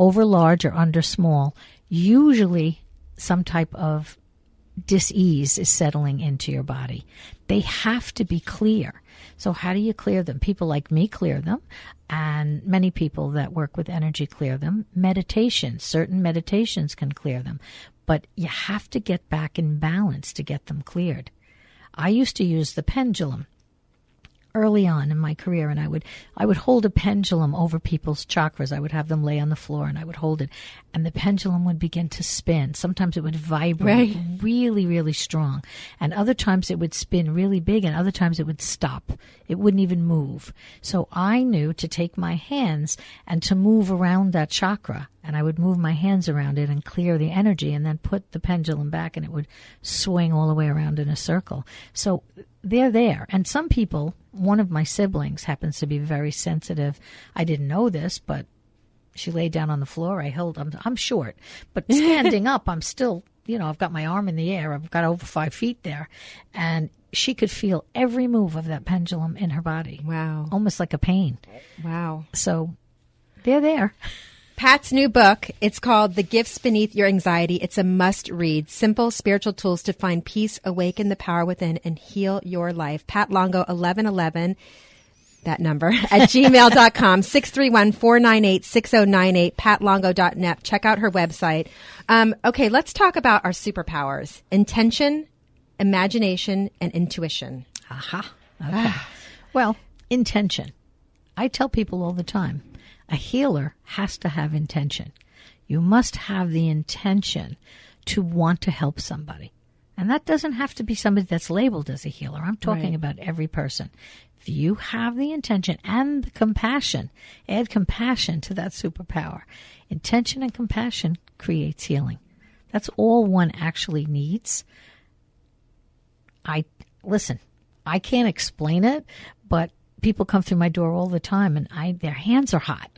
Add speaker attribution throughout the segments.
Speaker 1: over large or under small, usually some type of dis-ease is settling into your body. They have to be clear. So how do you clear them? People like me clear them, and many people that work with energy clear them. Meditation, certain meditations can clear them, but you have to get back in balance to get them cleared. I used to use the pendulum early on in my career, and I would hold a pendulum over people's chakras. I would have them lay on the floor, and I would hold it, and the pendulum would begin to spin. Sometimes it would vibrate really, really strong, and other times it would spin really big, and other times it would stop. It wouldn't even move. So I knew to take my hands and to move around that chakra, and I would move my hands around it and clear the energy, and then put the pendulum back, and it would swing all the way around in a circle. So they're there. And some people, one of my siblings happens to be very sensitive. I didn't know this, but she laid down on the floor. I'm short, but standing up, I'm still, I've got my arm in the air. I've got over 5 feet there. And she could feel every move of that pendulum in her body.
Speaker 2: Wow.
Speaker 1: Almost like a pain.
Speaker 2: Wow.
Speaker 1: So they're there.
Speaker 2: Pat's new book, it's called The Gifts Beneath Your Anxiety. It's a must-read. Simple spiritual tools to find peace, awaken the power within, and heal your life. Pat Longo, 1111, that number, at gmail.com, 631-498-6098, patlongo.net. Check out her website. Okay, let's talk about our superpowers. Intention, imagination, and intuition.
Speaker 1: Aha. Okay. Well, intention. I tell people all the time, a healer has to have intention. You must have the intention to want to help somebody. And that doesn't have to be somebody that's labeled as a healer. I'm talking about every person. If you have the intention and the compassion, add compassion to that superpower. Intention and compassion creates healing. That's all one actually needs. Listen, I can't explain it, but people come through my door all the time, and their hands are hot.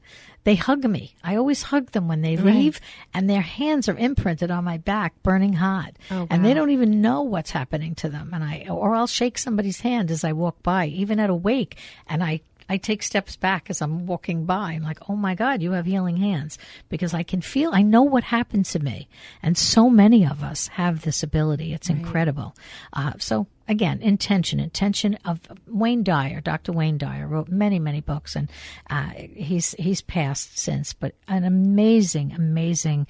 Speaker 1: They hug me. I always hug them when they leave, and their hands are imprinted on my back, burning hot. Oh, wow. And they don't even know what's happening to them. And I'll shake somebody's hand as I walk by, even at a wake, and I take steps back as I'm walking by. I'm like, oh my God, you have healing hands, because I know what happened to me. And so many of us have this ability. It's incredible. So again, intention of Wayne Dyer. Dr. Wayne Dyer wrote many, many books, and he's passed since, but an amazing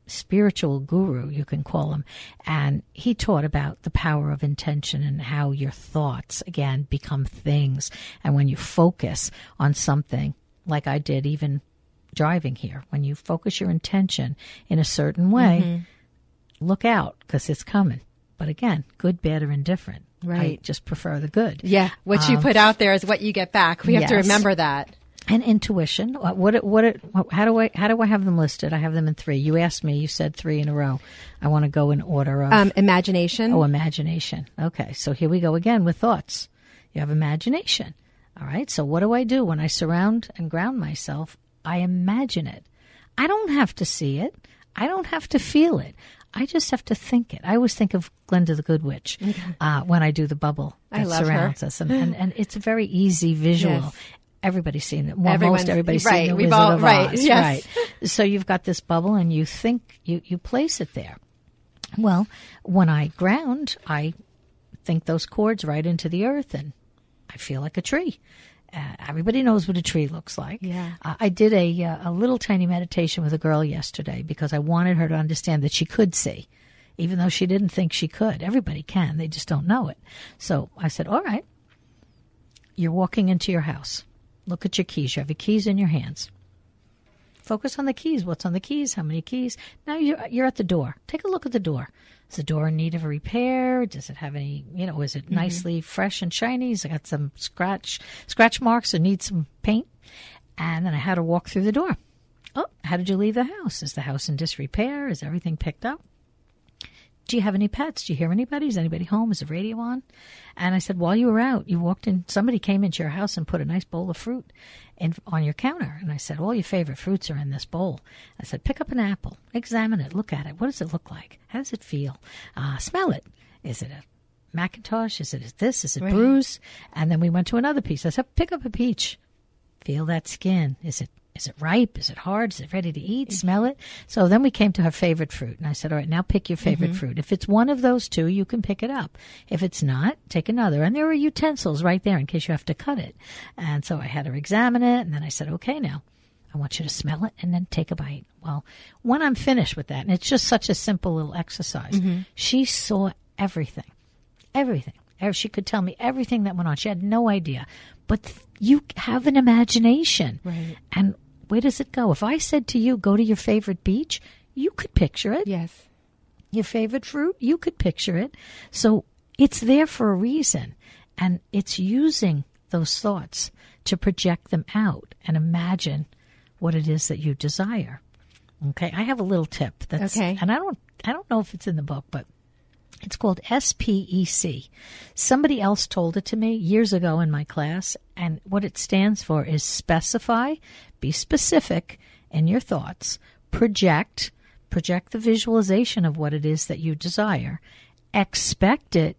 Speaker 1: spiritual guru, you can call him. And he taught about the power of intention and how your thoughts, again, become things. And when you focus on something, like I did even driving here, when you focus your intention in a certain way, look out, because it's coming. But again, good, bad, or indifferent.
Speaker 2: Right.
Speaker 1: I just prefer the good.
Speaker 2: Yeah. What you put out there is what you get back. We have to remember that.
Speaker 1: And intuition. How do I have them listed? I have them in 3. You asked me. You said 3 in a row. I want to go in order of
Speaker 2: imagination.
Speaker 1: Oh, imagination. Okay, so here we go again with thoughts. You have imagination. All right. So what do I do when I surround and ground myself? I imagine it. I don't have to see it. I don't have to feel it. I just have to think it. I always think of Glinda the Good Witch when I do the bubble that surrounds us, and it's a very easy visual. Yes. Everybody's seen it. Well, most everybody's seen the Wizard of Oz.
Speaker 2: Yes.
Speaker 1: Right. So you've got this bubble, and you think you place it there. Well, when I ground, I think those cords right into the earth, and I feel like a tree. Everybody knows what a tree looks like.
Speaker 2: Yeah.
Speaker 1: I did a little tiny meditation with a girl yesterday because I wanted her to understand that she could see, even though she didn't think she could. Everybody can. They just don't know it. So I said, all right, you're walking into your house. Look at your keys. You have your keys in your hands. Focus on the keys. What's on the keys? How many keys? Now you're at the door. Take a look at the door. Is the door in need of a repair? Does it have any, is it nicely fresh and shiny? Has it got some scratch marks or needs some paint? And then I had to walk through the door. Oh, how did you leave the house? Is the house in disrepair? Is everything picked up? Do you have any pets? Do you hear anybody? Is anybody home? Is the radio on? And I said, while you were out, you walked in, somebody came into your house and put a nice bowl of fruit on your counter. And I said, all your favorite fruits are in this bowl. I said, pick up an apple, examine it, look at it. What does it look like? How does it feel? Smell it. Is it a Macintosh? Is it this? Is it bruised? And then we went to another piece. I said, pick up a peach. Feel that skin. Is it Is it ripe? Is it hard? Is it ready to eat? Smell it? So then we came to her favorite fruit. And I said, all right, now pick your favorite fruit. If it's one of those two, you can pick it up. If it's not, take another. And there were utensils right there in case you have to cut it. And so I had her examine it. And then I said, okay, now I want you to smell it and then take a bite. Well, when I'm finished with that, and it's just such a simple little exercise, she saw everything. Everything. She could tell me everything that went on. She had no idea. But you have an imagination.
Speaker 2: Right.
Speaker 1: And where does it go? If I said to you, go to your favorite beach, you could picture it.
Speaker 2: Yes.
Speaker 1: Your favorite fruit, you could picture it. So it's there for a reason. And it's using those thoughts to project them out and imagine what it is that you desire. Okay. I have a little tip that's,
Speaker 2: okay.
Speaker 1: And I don't know if it's in the book, but it's called SPEC. Somebody else told it to me years ago in my class, and what it stands for is specify, be specific in your thoughts, project the visualization of what it is that you desire, expect it,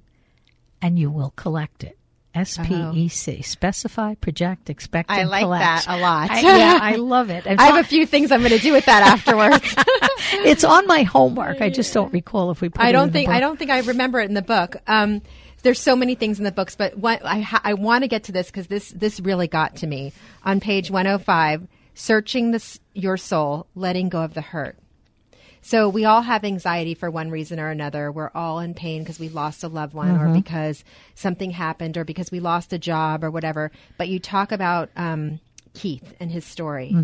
Speaker 1: and you will collect it. SPEC. Specify, project, expect, and collect.
Speaker 2: I like that a lot.
Speaker 1: I love it.
Speaker 2: I have a few things I'm going to do with that afterwards.
Speaker 1: It's on my homework. I just don't recall if we put it in the book.
Speaker 2: I don't think I remember it in the book. There's so many things in the books, but I want to get to this because this really got to me. On page 105, searching your soul, letting go of the hurt. So we all have anxiety for one reason or another. We're all in pain because we lost a loved one or because something happened or because we lost a job or whatever. But you talk about Keith and his story,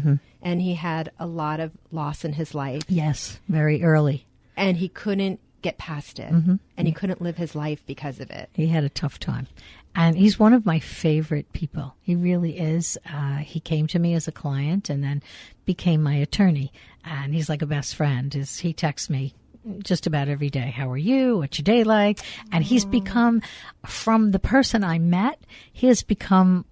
Speaker 2: and he had a lot of loss in his life.
Speaker 1: Yes, very early.
Speaker 2: And he couldn't get past it, and he couldn't live his life because of it.
Speaker 1: He had a tough time. And he's one of my favorite people. He really is. He came to me as a client and then became my attorney. And he's like a best friend. He texts me just about every day. How are you? What's your day like? And he's become, from the person I met, he has become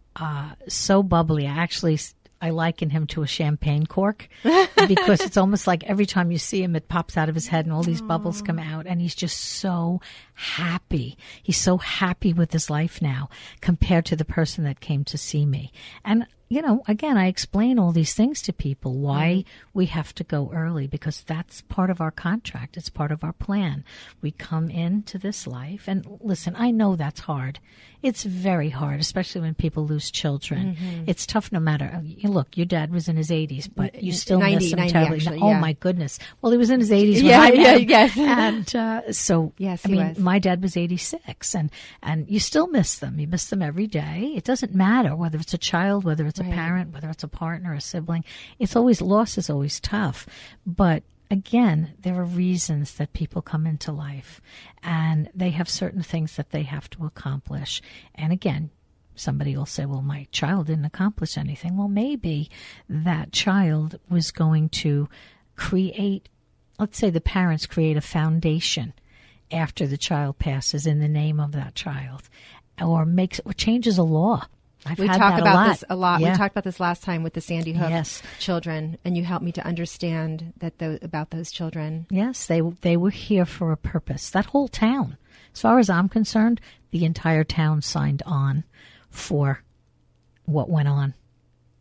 Speaker 1: so bubbly. I liken him to a champagne cork because it's almost like every time you see him, it pops out of his head and all these bubbles come out. And he's just so happy. He's so happy with his life now compared to the person that came to see me. And again, I explain all these things to people, why we have to go early, because that's part of our contract. It's part of our plan. We come into this life, and listen, I know that's hard. It's very hard, especially when people lose children. It's tough no matter. Look, your dad was in his 80s, but you still miss him terribly.
Speaker 2: Actually,
Speaker 1: oh, my goodness. Well, he was in his 80s when I met him.
Speaker 2: Yes.
Speaker 1: And so,
Speaker 2: yes,
Speaker 1: my dad was 86, and you still miss them. You miss them every day. It doesn't matter whether it's a child, whether it's a parent, whether it's a partner, a sibling. Loss is always tough. But again, there are reasons that people come into life, and they have certain things that they have to accomplish. And again, somebody will say, well, my child didn't accomplish anything. Well, maybe that child was going to create, let's say the parents create a foundation after the child passes in the name of that child, or changes a law.
Speaker 2: We talk about this a lot.
Speaker 1: Yeah.
Speaker 2: We talked about this last time with the Sandy Hook
Speaker 1: children,
Speaker 2: and you helped me to understand about those children.
Speaker 1: Yes, they were here for a purpose. That whole town, as far as I'm concerned, the entire town signed on for what went on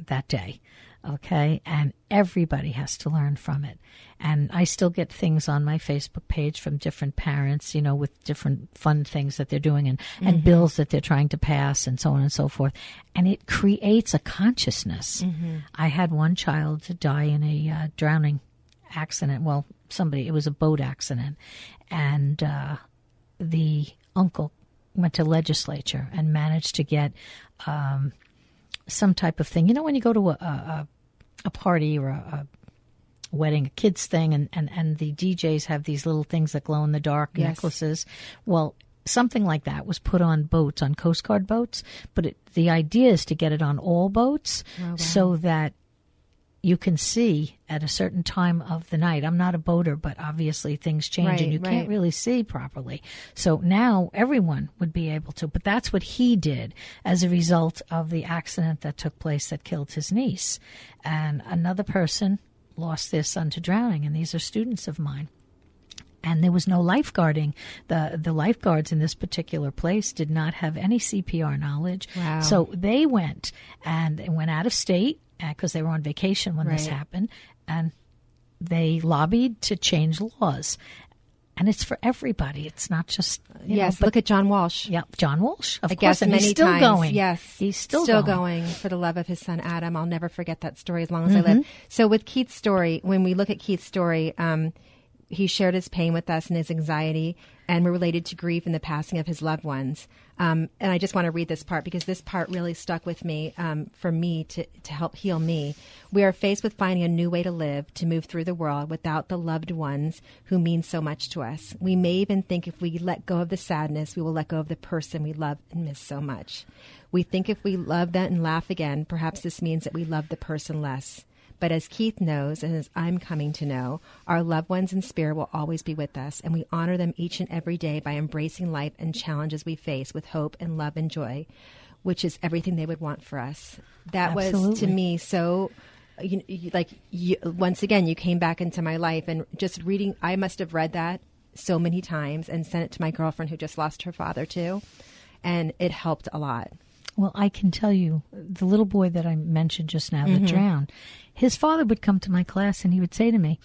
Speaker 1: that day. Okay, and everybody has to learn from it. And I still get things on my Facebook page from different parents, with different fun things that they're doing and bills that they're trying to pass and so on and so forth. And it creates a consciousness. I had one child die in a drowning accident. Well, it was a boat accident. And the uncle went to legislature and managed to get some type of thing. When you go to a party or a wedding, a kid's thing, and the DJs have these little things that glow in the dark, necklaces. Well, something like that was put on boats, on Coast Guard boats, but the idea is to get it on all boats so that you can see at a certain time of the night. I'm not a boater, but obviously things change and you can't really see properly. So now everyone would be able to, but that's what he did as a result of the accident that took place that killed his niece. And another person lost their son to drowning, and these are students of mine. And there was no lifeguarding. The lifeguards in this particular place did not have any CPR knowledge.
Speaker 2: Wow.
Speaker 1: So they went out of state because they were on vacation when this happened, and they lobbied to change laws. And it's for everybody. It's not just
Speaker 2: look at John Walsh.
Speaker 1: Yeah, John Walsh. Of
Speaker 2: I
Speaker 1: course,
Speaker 2: guess
Speaker 1: and
Speaker 2: many
Speaker 1: he's still
Speaker 2: times.
Speaker 1: going.
Speaker 2: Yes,
Speaker 1: he's still
Speaker 2: going for the love of his son Adam. I'll never forget that story as long as I live. So with Keith's story, when we look at Keith's story, he shared his pain with us and his anxiety, and we're related to grief and the passing of his loved ones. And I just want to read this part because this part really stuck with me for me to help heal me. We are faced with finding a new way to live, to move through the world without the loved ones who mean so much to us. We may even think if we let go of the sadness, we will let go of the person we love and miss so much. We think if we love them and laugh again, perhaps this means that we love the person less. But as Keith knows, and as I'm coming to know, our loved ones in spirit will always be with us, and we honor them each and every day by embracing life and challenges we face with hope and love and joy, which is everything they would want for us. That
Speaker 1: Absolutely.
Speaker 2: was, to me, so, once again, you came back into my life, and just reading, I must have read that so many times and sent it to my girlfriend who just lost her father, too, and it helped a lot.
Speaker 1: Well, I can tell you, the little boy that I mentioned just now that drowned, his father would come to my class and he would say to me,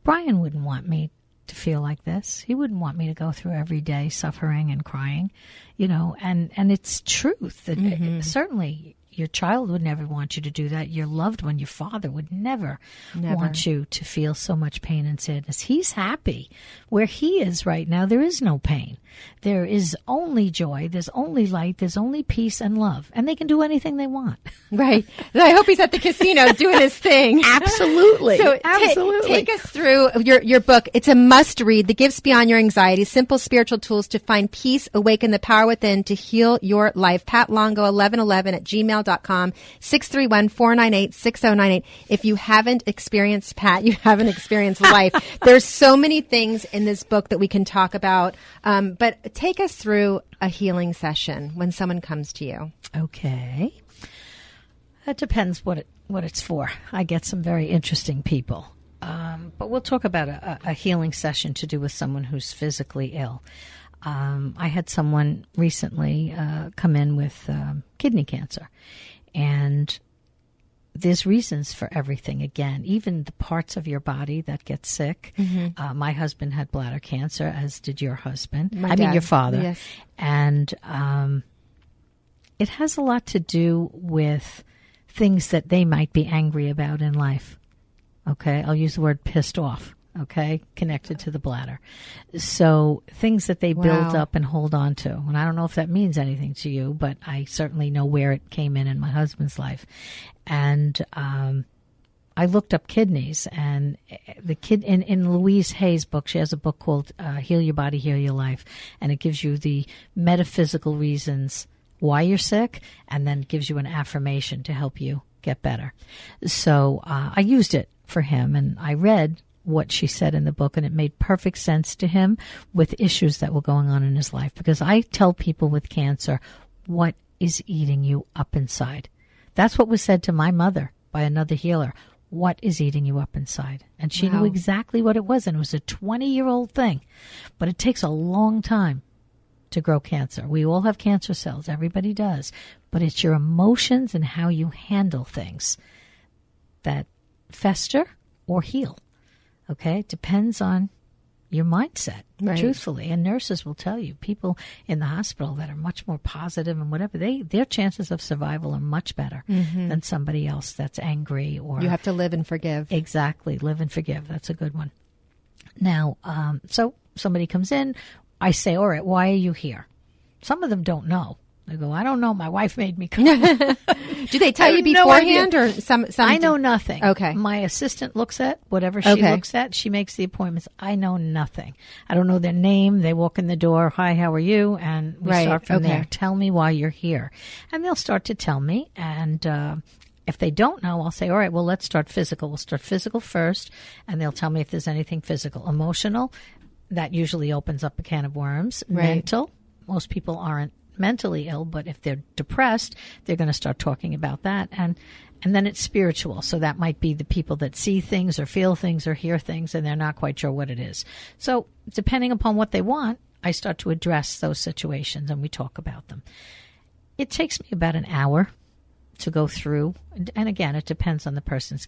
Speaker 1: Brian wouldn't want me to feel like this. He wouldn't want me to go through every day suffering and crying, and it's truth. Certainly your child would never want you to do that. Your loved one, your father, would never want you to feel so much pain and sadness. He's happy. Where he is right now, there is no pain. There is only joy. There's only light. There's only peace and love. And they can do anything they want.
Speaker 2: Right. I hope he's at the casino doing his thing.
Speaker 1: Absolutely.
Speaker 2: So
Speaker 1: Absolutely.
Speaker 2: Take us through your book. It's a must read. The Gifts Beyond Your Anxiety, Simple Spiritual Tools to Find Peace, Awaken the Power Within to Heal Your Life. PatLongo1111 at gmail.com, 631-498-6098. If you haven't experienced Pat, you haven't experienced life. There's so many things in this book that we can talk about. But take us through a healing session when someone comes to you.
Speaker 1: Okay. That depends what it's for. I get some very interesting people. But we'll talk about a healing session to do with someone who's physically ill. I had someone recently come in with kidney cancer. And there's reasons for everything. Again, even the parts of your body that get sick. My husband had bladder cancer, as did your husband. Your father.
Speaker 2: Yes.
Speaker 1: And it has a lot to do with things that they might be angry about in life. Okay? I'll use the word pissed off. Okay? Connected to the bladder. So things that they build up and hold on to. And I don't know if that means anything to you, but I certainly know where it came in my husband's life. And I looked up kidneys, and the kid in Louise Hay's book, she has a book called Heal Your Body, Heal Your Life. And it gives you the metaphysical reasons why you're sick, and then gives you an affirmation to help you get better. So I used it for him, and I read what she said in the book, and it made perfect sense to him with issues that were going on in his life. Because I tell people with cancer, what is eating you up inside? That's what was said to my mother by another healer. What is eating you up inside? And she knew exactly what it was, and it was a 20-year-old thing. But it takes a long time to grow cancer. We all have cancer cells. Everybody does. But it's your emotions and how you handle things that fester or heal. Okay? It depends on your mindset, truthfully. And nurses will tell you, people in the hospital that are much more positive and whatever, their chances of survival are much better than somebody else that's angry or...
Speaker 2: You have to live and forgive.
Speaker 1: Exactly. Live and forgive. That's a good one. Now, so somebody comes in, I say, all right, why are you here? Some of them don't know. They go, I don't know. My wife made me come.
Speaker 2: Do they tell you beforehand or some?
Speaker 1: I know nothing.
Speaker 2: Okay.
Speaker 1: My assistant looks at whatever she looks at. She makes the appointments. I know nothing. I don't know their name. They walk in the door. Hi, how are you? And we start from there. Tell me why you're here. And they'll start to tell me. And if they don't know, I'll say, all right, well, let's start physical. We'll start physical first. And they'll tell me if there's anything physical. Emotional, that usually opens up a can of worms. Mental, most people aren't mentally ill, but if they're depressed, they're going to start talking about that. And And then it's spiritual. So that might be the people that see things or feel things or hear things, and they're not quite sure what it is. So depending upon what they want, I start to address those situations and we talk about them. It takes me about an hour to go through. And again, it depends on the person's